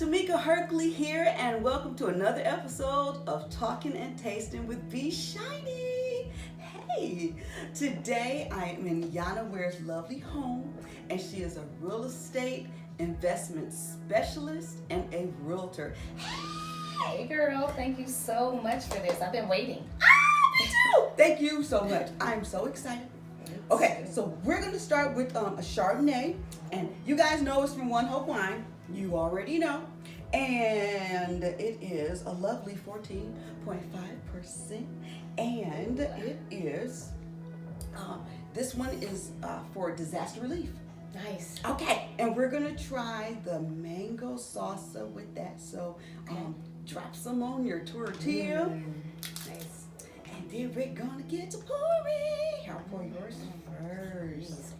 Tamika Herkley here, and welcome to another episode of Talking and Tasting with Be Shiny. Hey, today I am in Yanna Ware's lovely home, and she is a real estate investment specialist and a realtor. Hey girl, thank you so much for this. I've been waiting. Me too. Thank you so much. I'm so excited. Okay, so we're going to start with a Chardonnay, and you guys know it's from One Hope Wine. You already know. And it is a lovely 14.5%. And it is, this one is for disaster relief. Nice. Okay, and we're going to try the mango salsa with that. So drop some on your tortilla. Nice. And then we're going to get to pouring. I'll pour yours first.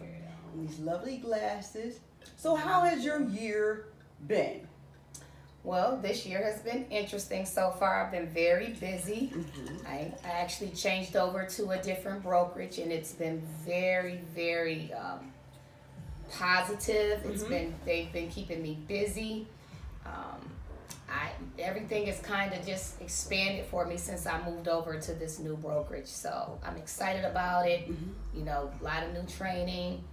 In these lovely glasses. So how has your year been? Well, this year has been interesting so far. I've been very busy. Mm-hmm. I actually changed over to a different brokerage, and it's been very, very positive. It's they've been keeping me busy. Everything is kind of just expanded for me since I moved over to this new brokerage. So I'm excited about it. Mm-hmm. You know, a lot of new training.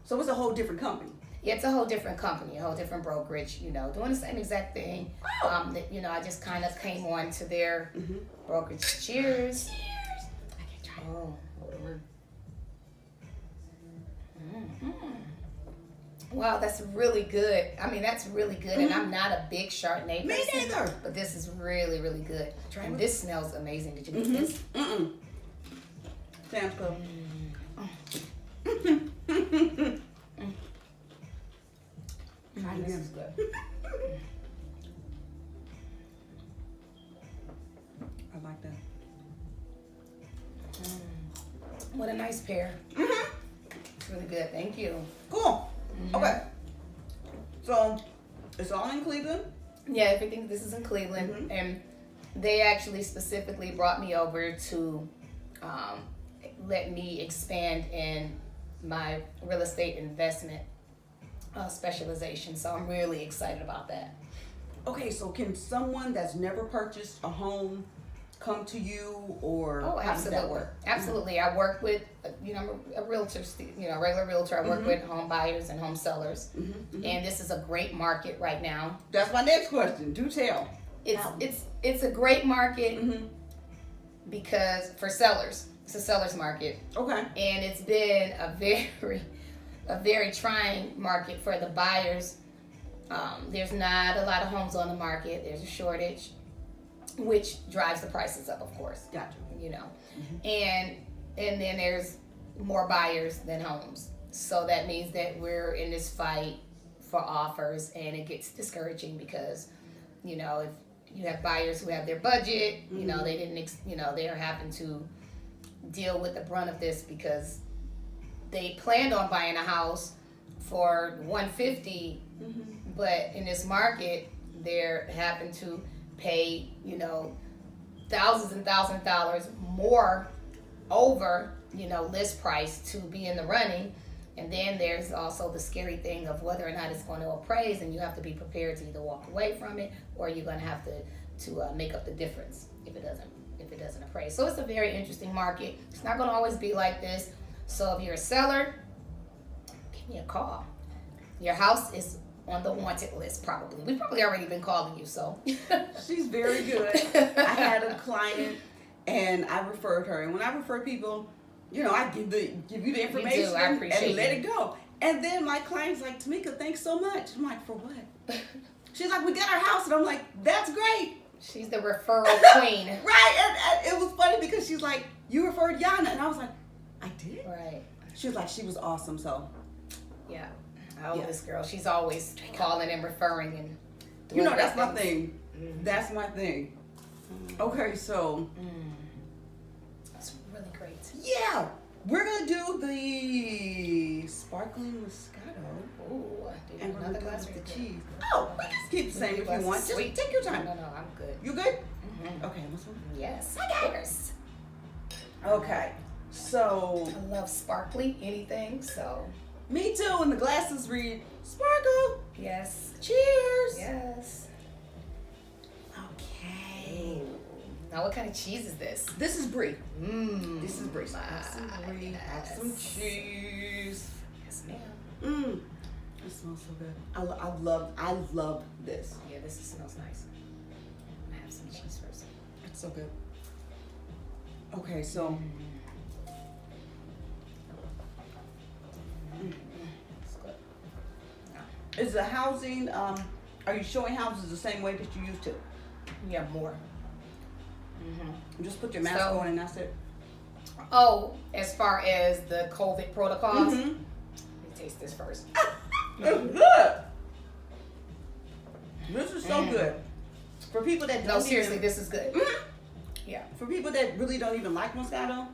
So it's a whole different company. Yeah, it's a whole different company, a whole different brokerage, you know, doing the same exact thing. You know, I just kind of came on to their brokerage. Cheers. Cheers. I can try. Oh, Lord. Wow, that's really good. I mean, that's really good. And I'm not a big Chardonnay person. Me neither. But this is really, really good. Try And it. this smells amazing. Did you get this? Sam's Club. Try it This again. is good. I like that. What a nice pair. It's really good. Thank you. Cool. Okay. So it's all in Cleveland. Yeah, everything. This is in Cleveland, and they actually specifically brought me over to let me expand in my real estate investment specialization. So I'm really excited about that. Okay, so can someone that's never purchased a home come to you, or Oh, how does that absolutely, work? absolutely. I work with, you know, I'm a realtor, you know, regular realtor. I work with home buyers and home sellers, and this is a great market right now. That's my next question. Do tell. It's a great market because for sellers, it's a seller's market. Okay. And it's been a very trying market for the buyers. There's not a lot of homes on the market. There's a shortage, which drives the prices up, of course. Gotcha. You know, and then there's more buyers than homes. So that means that we're in this fight for offers, and it gets discouraging because, you know, if you have buyers who have their budget, you know, they didn't, they're having to deal with the brunt of this because they planned on buying a house for $150, but in this market they're having to pay, you know, thousands and thousands of dollars more over, you know, list price to be in the running. And then there's also the scary thing of whether or not it's going to appraise, and you have to be prepared to either walk away from it, or you're going to have to make up the difference if it doesn't appraise. So it's a very interesting market. It's not going to always be like this. So if you're a seller, give me a call. Your house is on the wanted list, probably. We've probably already been calling you, so. She's very good. I had a client, and I referred her. And when I refer people, you know, I give you the information I appreciate and let it go. And then my client's like, Tamika, thanks so much. I'm like, for what? She's like, we got our house. And I'm like, that's great. She's the referral queen. Right. And it was funny because she's like, you referred Yanna. And I was like, I did? Right. She was like, she was awesome. So, Yeah. I owe this girl. She's always calling and referring and doing you know, that's great my things. thing. That's my thing. Okay, so. That's really great. Yeah. We're going to do the sparkling Moscato. Ooh, And we're another going glass to of the good. cheese. Oh, we can keep the same if you want. Just Sweet. take your time. No, I'm good. You good? Okay, this one. Yes, of course. Okay, so. I love sparkly anything, so. Me too, and the glasses read, sparkle. Yes. Cheers. Yes. Now, what kind of cheese is this? This is brie. This is brie. Have some brie. Have some cheese. Yes, ma'am. It smells so good. I love this. Yeah, this smells nice. I'm gonna have some cheese first. It's so good. Okay, so. It's good. Is the housing, are you showing houses the same way that you used to? Yeah, more. Just put your mask on and that's it. Oh, as far as the COVID protocols, let me taste this first. It's good. This is so good. For people that No, don't seriously, even, this is good. Yeah. for people that really don't even like Moscato,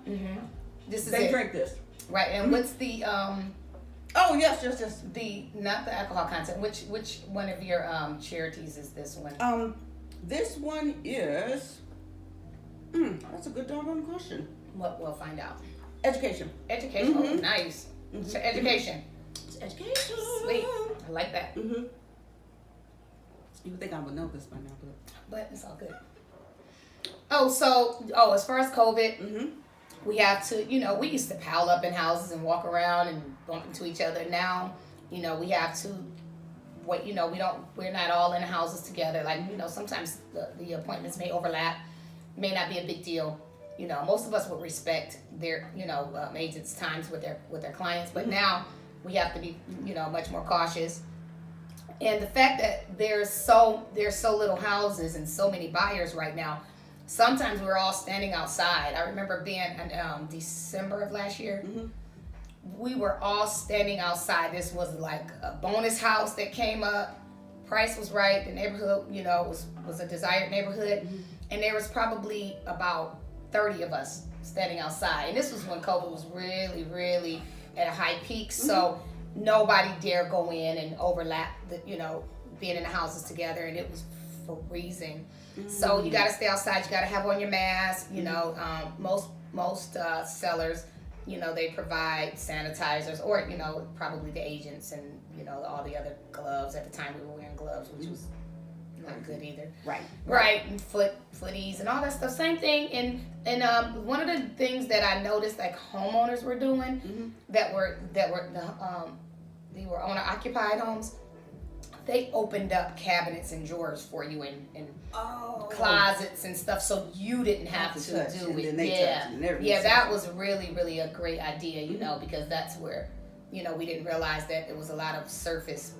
This is they it. drink this. Right, and what's the Oh yes. not the alcohol content? Which one of your charities is this one? This one is. That's a good doggone question. What we'll find out. Education. Education. Oh, nice. So education. It's education. Sweet. I like that. You would think I would know this by now, But it's all good. As far as COVID, we have to, we used to pile up in houses and walk around and bump into each other. Now, we have to wait, we're not all in the houses together. Like, sometimes the appointments may overlap, may not be a big deal. Most of us would respect their, agents' times with their clients, but now we have to be, much more cautious. And the fact that there's so little houses and so many buyers right now, sometimes we're all standing outside. I remember being in December of last year. We were all standing outside. This was like a bonus house that came up. Price was right. The neighborhood, was a desired neighborhood. And there was probably about 30 of us standing outside. And this was when COVID was really, really at a high peak. So nobody dare go in and overlap being in the houses together, and it was freezing. So you got to stay outside. You got to have on your mask. Most sellers, they provide sanitizers, or probably the agents and all the other gloves. At the time, we were wearing gloves, which was not good either. Right, and footies and all that stuff. Same thing. And one of the things that I noticed, like homeowners were doing, that were they were owner occupied homes. They opened up cabinets and drawers for you and closets and stuff, so you didn't have to do it. Yeah, that was really, really a great idea, because that's where, we didn't realize that there was a lot of surface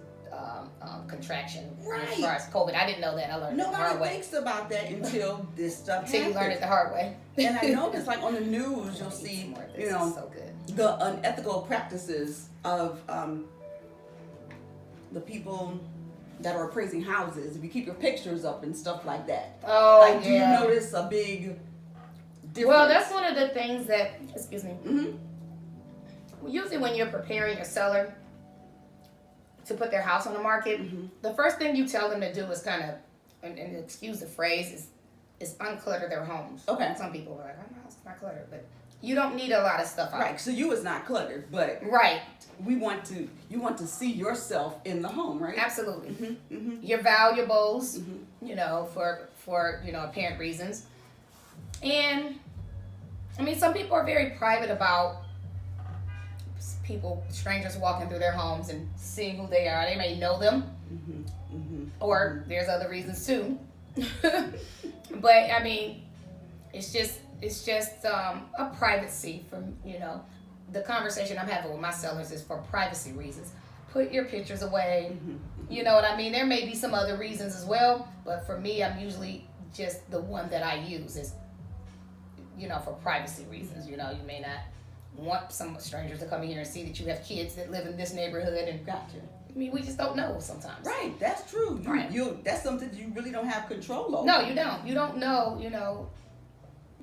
contraction as far as COVID. I didn't know that. I learned it the hard way. Nobody thinks about that until this stuff happens. Until you learn it the hard way. And I noticed, like on the news, you'll see, so good. the unethical practices of the people that are appraising houses. If you keep your pictures up and stuff like that. Do you notice a big difference? Well, that's one of the things that, excuse me. Usually when you're preparing your seller to put their house on the market, the first thing you tell them to do is kind of, and excuse the phrase, is unclutter their homes. Okay. Some people are like, oh, no, it's not cluttered, but you don't need a lot of stuff out. Right, so you is not cluttered, but you want to see yourself in the home, right? Absolutely. Your valuables, for apparent reasons. And I mean, some people are very private about strangers walking through their homes and seeing who they are. They may know them, or there's other reasons too. But I mean, it's just a privacy from the conversation I'm having with my sellers is for privacy reasons. Put your pictures away. You know what I mean? There may be some other reasons as well, but for me, I'm usually just the one that I use is, for privacy reasons. You may not want some strangers to come in here and see that you have kids that live in this neighborhood and Gotcha. I mean, we just don't know sometimes. Right, that's true. That's something you really don't have control over. No, you don't. You don't know, you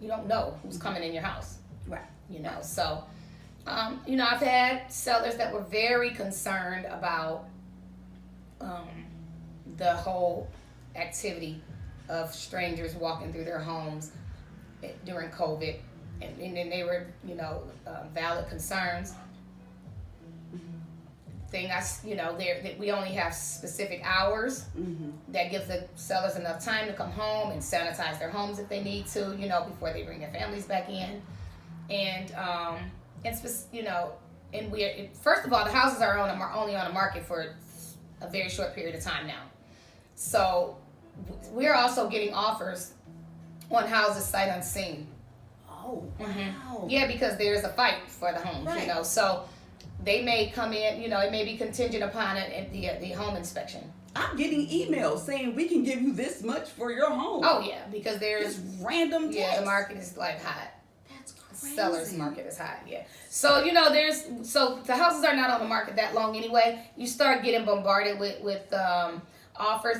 don't know who's coming in your house. Right. So, I've had sellers that were very concerned about the whole activity of strangers walking through their homes during COVID. And then they were, valid concerns. thing. We only have specific hours that gives the sellers enough time to come home and sanitize their homes if they need to, before they bring their families back in. And first of all, the houses are only on the market for a very short period of time now. So we're also getting offers on houses sight unseen. Oh, wow. Yeah, because there's a fight for the homes, Right. So they may come in, it may be contingent upon the home inspection. I'm getting emails saying we can give you this much for your home. Oh yeah, because there's Just random text. Yeah, the market is like hot. That's crazy. Seller's market is hot, yeah. So so the houses are not on the market that long anyway. You start getting bombarded with offers.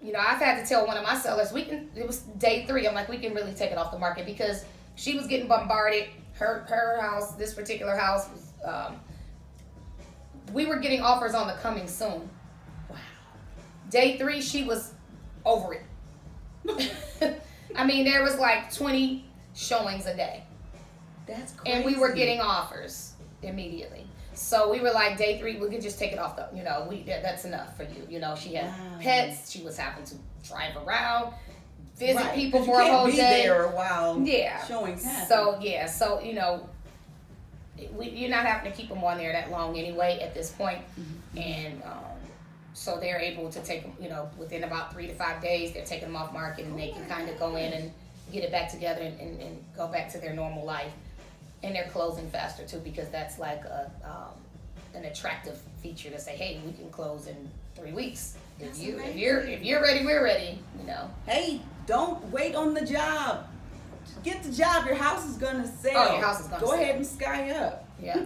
I've had to tell one of my sellers it was day 3. I'm like, we can really take it off the market because she was getting bombarded. Her house, this particular house, was, we were getting offers on the coming soon. Wow. Day 3, she was over it. I mean, there was like 20 showings a day. That's crazy. And we were getting offers immediately. So we were like, day 3, we could just take it off that's enough for you. She had pets. She was having to drive around, visit people for a whole day. You can't be there while yeah. showings happen. So you're not having to keep them on there that long anyway at this point. And so they're able to take them, within about 3 to 5 days, they're taking them off market and they can kind of go in and get it back together and go back to their normal life. And they're closing faster too, because that's like an attractive feature to say, hey, we can close in 3 weeks. If you're ready, we're ready. Hey, don't wait on the job. Just get the job. Your house is gonna sell. Oh, your house is gonna Go sell. ahead and sky up. Yeah.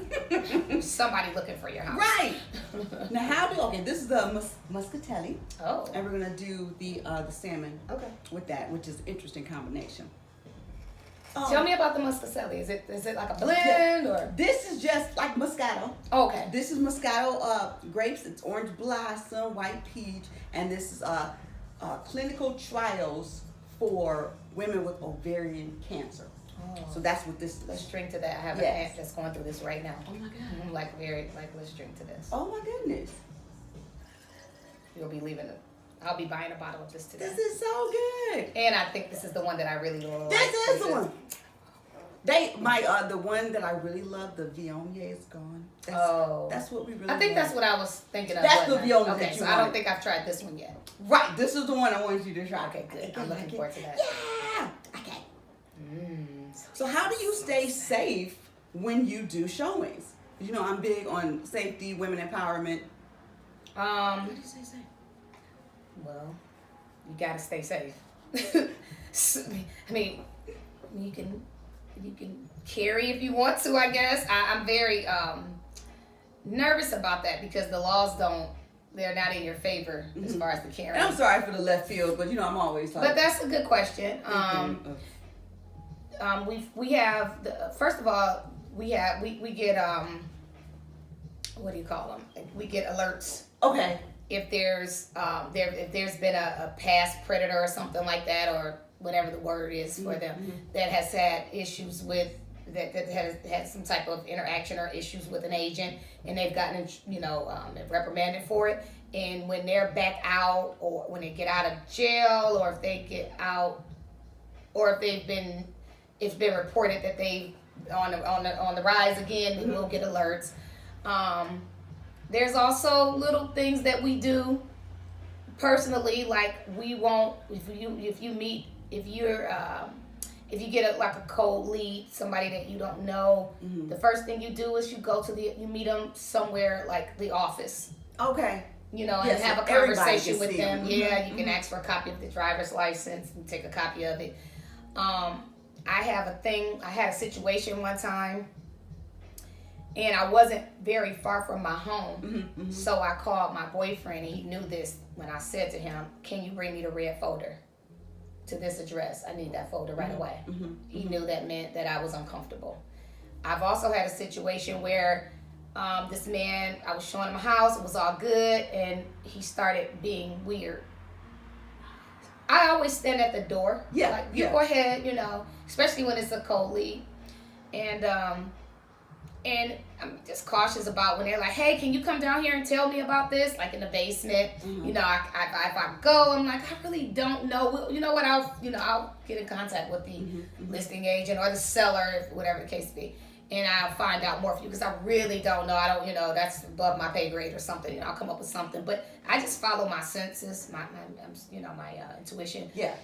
Somebody looking for your house. Right. Now, this is the muscatelli. Oh. And we're gonna do the salmon. Okay. With that, which is an interesting combination. Tell me about the muscatelli. Is it like a blend or? This is just like Moscato. Okay. This is Moscato grapes. It's orange blossom, white peach, and this is clinical trials for women with ovarian cancer. Oh. So that's what this is. Let's drink to that. I have an aunt that's going through this right now. Oh my God. Let's drink to this. Oh my goodness. You'll be leaving it. I'll be buying a bottle of this today. This is so good. And I think this is the one that I really love. This is the one. The one that I really love, the Viognier is gone. That's what we really I think want. that's what I was thinking of. That's the Viognier Okay, that you so I don't think I've tried this one yet. Right, this is the one I wanted you to try. Okay, good. I'm looking forward to that. Yeah. Okay. So how do you stay safe when you do showings? I'm big on safety, women empowerment. How do you stay safe? Well, you gotta stay safe. I mean, you can carry if you want to, I guess. I'm very nervous about that because the laws they're not in your favor as far as the carrying. And I'm sorry for the left field, but I'm always like. But that's a good question. We have first of all we get what do you call them? We get alerts. Okay. If there's been a past predator or something like that, or whatever the word is for them, that has had issues with that has had some type of interaction or issues with an agent, and they've gotten reprimanded for it, and when they're back out, or when they get out of jail, or if they get out, or if it's been reported that they on the rise again, we will get alerts. There's also little things that we do personally, like we won't, if you get a cold lead, somebody that you don't know, the first thing you do is you meet them somewhere like the office. Okay. And have a conversation with them. Mm-hmm. Yeah, you can ask for a copy of the driver's license and take a copy of it. I had a situation one time, and I wasn't very far from my home. So I called my boyfriend, and he knew this when I said to him, can you bring me the red folder to this address? I need that folder right away. He knew that meant that I was uncomfortable. I've also had a situation where this man, I was showing him a house, it was all good, and he started being weird. I always stand at the door. Go ahead, especially when it's a cold lead. And And I'm just cautious about when they're like, hey, can you come down here and tell me about this? Like in the basement. You know, if I go, I'm like, I really don't know. Well, you know what? I'll get in contact with the listing agent or the seller, whatever the case be. And I'll find out more for you because I really don't know. I don't, that's above my pay grade or something. I'll come up with something. But I just follow my senses, my intuition. Yeah.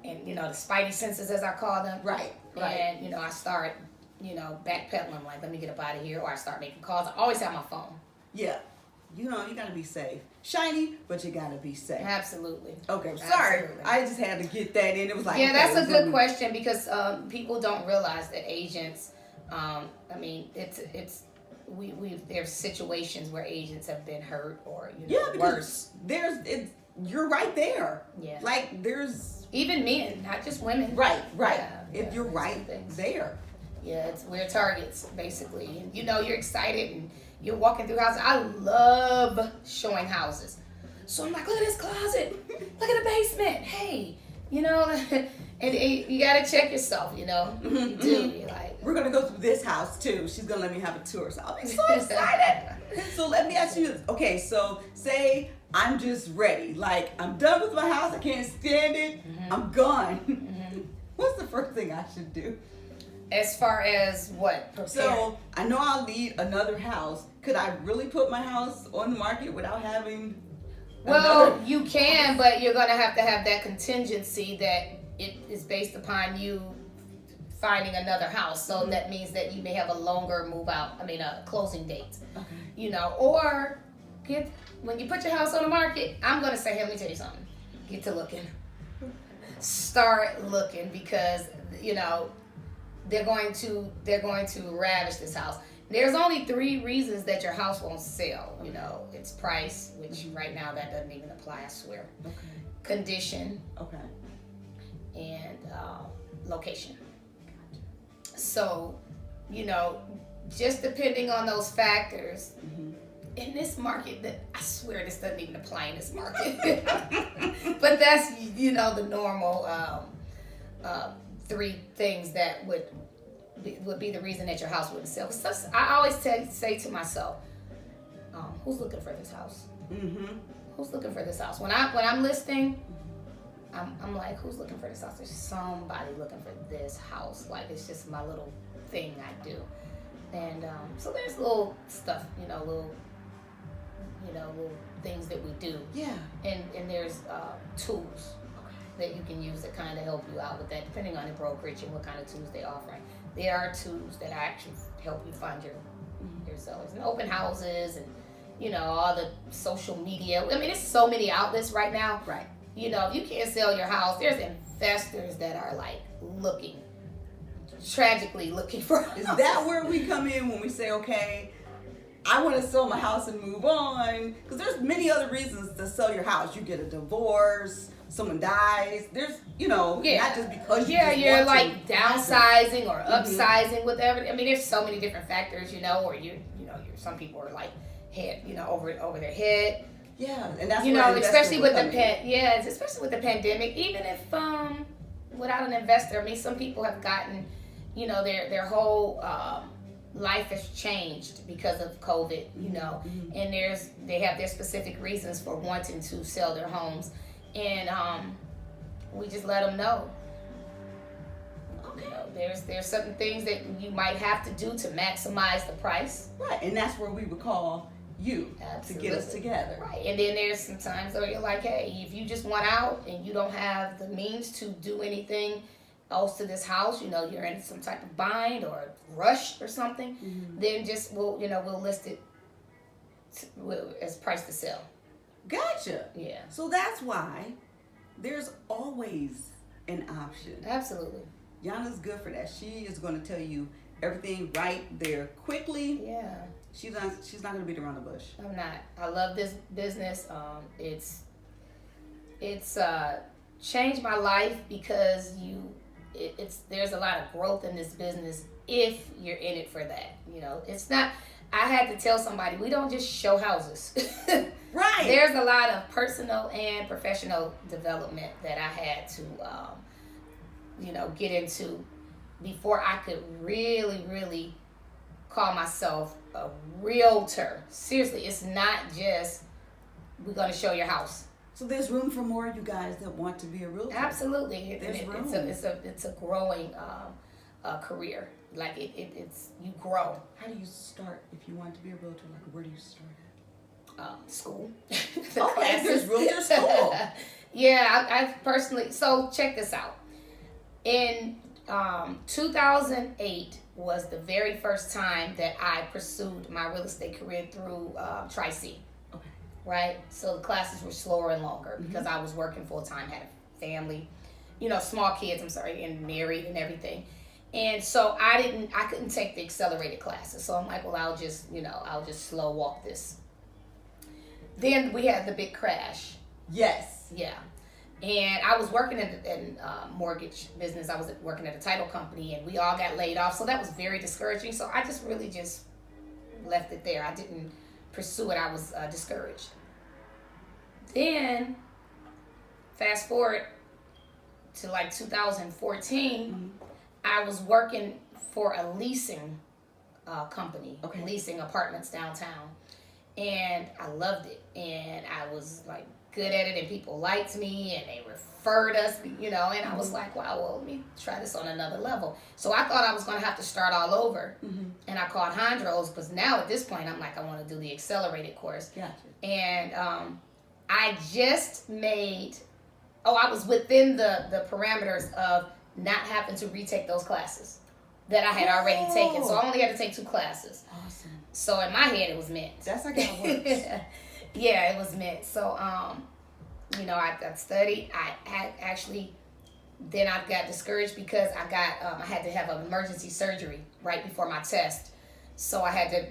And, the spidey senses, as I call them. Right. And, I start, backpedaling, like, let me get up out of here. Or I start making calls. I always have my phone. Yeah. You got to be safe. Shiny, but you got to be safe. Absolutely. Okay, sorry. Absolutely. I just had to get that in. It was like... Yeah, that's a good question because people don't realize that agents... there's situations where agents have been hurt or worse. You're right there. Yeah. Like there's even men, not just women. Right. If you're right there. Yeah, we're targets basically. And you're excited and you're walking through houses. I love showing houses. So I'm like, look at this closet. Look at the basement. Hey, and you gotta check yourself, You do. You're like, we're gonna go through this house too. She's gonna let me have a tour, so I'm so excited. So let me ask you this. Okay, so say I'm just ready. Like I'm done with my house. I can't stand it. I'm gone. What's the first thing I should do? As far as what? Prepare. So I know I'll need another house. Could I really put my house on the market without having? Well, you can, but you're gonna have to have that contingency that it is based upon you finding another house. So that means that you may have a longer a closing date. Okay. Or when you put your house on the market, I'm going to say, hey, let me tell you something. Get to looking. Start looking because, they're going to ravish this house. There's only 3 reasons that your house won't sell. It's price, which right now that doesn't even apply, I swear. Okay. Condition. Okay. And location. So, just depending on those factors, in this market, I swear this doesn't even apply in this market. But that's, the normal 3 things that would be the reason that your house wouldn't sell. I always say to myself, who's looking for this house? Who's looking for this house? When I'm listing, I'm like, who's looking for this house? There's somebody looking for this house. Like, it's just my little thing I do. And so there's little stuff, little things that we do. Yeah. And there's tools that you can use that kind of help you out with that, depending on the brokerage and what kind of tools they're offering. There are tools that actually help you find your sellers, and open houses and, all the social media. There's so many outlets right now. Right. If you can't sell your house, there's investors that are like tragically looking for houses. Is that where we come in when we say, okay, I want to sell my house and move on? Because there's many other reasons to sell your house. You get a divorce, someone dies. There's, not just because you're like downsizing or upsizing, whatever. There's so many different factors, or some people are like head, over their head. Yeah, and that's especially with especially with the pandemic. Even if without an investor, some people have gotten, their whole life has changed because of COVID. And they have their specific reasons for wanting to sell their homes, and we just let them know. Okay, there's certain things that you might have to do to maximize the price. Right, and that's where we would call you. Absolutely. To get us together. Right. And then there's some times where you're like, hey, if you just want out and you don't have the means to do anything else to this house, you're in some type of bind or rush or something, then just we'll list it as price to sell. Gotcha. Yeah. So that's why there's always an option. Absolutely. Yanna's good for that. She is going to tell you everything right there quickly. Yeah. She's not going to beat around the bush. I'm not. I love this business. It's changed my life because there's a lot of growth in this business if you're in it for that. It's not. I had to tell somebody, we don't just show houses. Right. There's a lot of personal and professional development that I had to get into before I could really call myself a realtor. Seriously, it's not just we're gonna show your house. So there's room for more of you guys that want to be a realtor. Absolutely, There's room. It's a growing career. Like it's you grow. How do you start if you want to be a realtor? Like, where do you start at? School. Okay, there's realtor school. Yeah, I personally. So check this out. In 2008 was the very first time that I pursued my real estate career through Tri-C. Okay. Right? So the classes were slower and longer because I was working full time, had a family, small kids, and married and everything. And so I couldn't take the accelerated classes. So I'm like, well, I'll just slow walk this. Then we had the big crash. Yes. Yeah. And I was working in mortgage business. I was working at a title company, and we all got laid off. So that was very discouraging. So I just really just left it there. I didn't pursue it. I was discouraged. Then, fast forward to like 2014, I was working for a leasing company, leasing apartments downtown. And I loved it. And I was like good at it, and people liked me, and they referred us, and I was like, wow, well, let me try this on another level. So I thought I was going to have to start all over. And I called Hondros, because now at this point, I'm like, I want to do the accelerated course. Gotcha. And I just made, I was within the parameters of not having to retake those classes that I had already taken. So I only had to take 2 classes. Awesome. So in my head, it was meant. That's like how it works. Yeah, it was meant. So, I studied. I had actually, then I got discouraged because I had to have an emergency surgery right before my test. So I had to,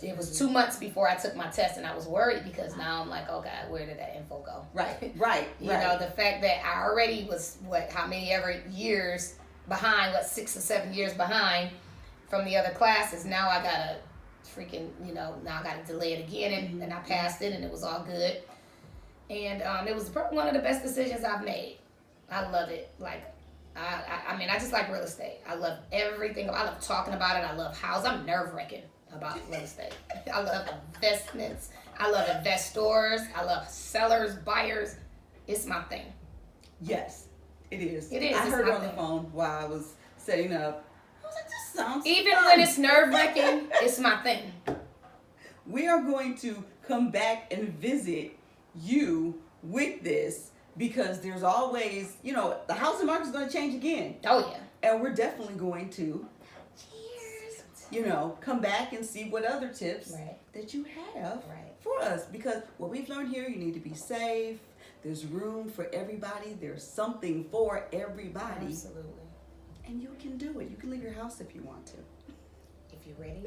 it was 2 months before I took my test, and I was worried because now I'm like, oh God, where did that info go? Right. You know, the fact that I already was, how many ever years behind, 6 or 7 years behind from the other classes. Now I got to freaking, now I got to delay it again, and I passed it, and it was all good. And it was probably one of the best decisions I've made. I love it. Like, I just like real estate. I love everything. I love talking about it. I love houses. I'm nerve-wracking about real estate. I love investments. I love investors. I love sellers, buyers. It's my thing. Yes, it is. It is. I heard it on the phone while I was setting up. I was like, this sounds Even fun. when it's nerve-wracking, it's my thing. We are going to come back and visit you with this, because there's always, the housing market is going to change again. Oh, yeah. And we're definitely going to, come back and see what other tips that you have for us. Because what we've learned here, you need to be safe. There's room for everybody. There's something for everybody. Absolutely. And you can do it. You can leave your house if you want to. If you're ready,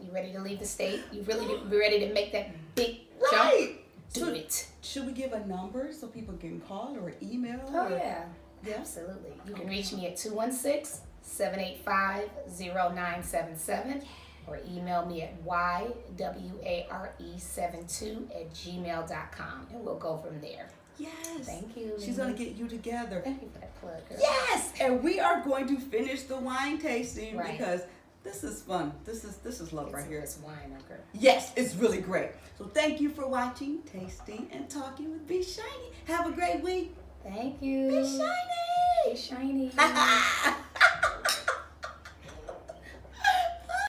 you ready to leave the state. You really be ready to make that big jump. Do it. Should we give a number so people can call or email? Oh, yeah. Absolutely. You can reach me at 216-785-0977 or email me at yware72@gmail.com, and we'll go from there. Yes. Thank you. She's going to get you together. Thank you for that plug, girl. Yes. And we are going to finish the wine tasting because this is fun. This is love right here. It's wine, okay. Yes, it's really great. So thank you for watching, tasting, and talking with Be Shiny. Have a great week. Thank you. Be Shiny. Be shiny.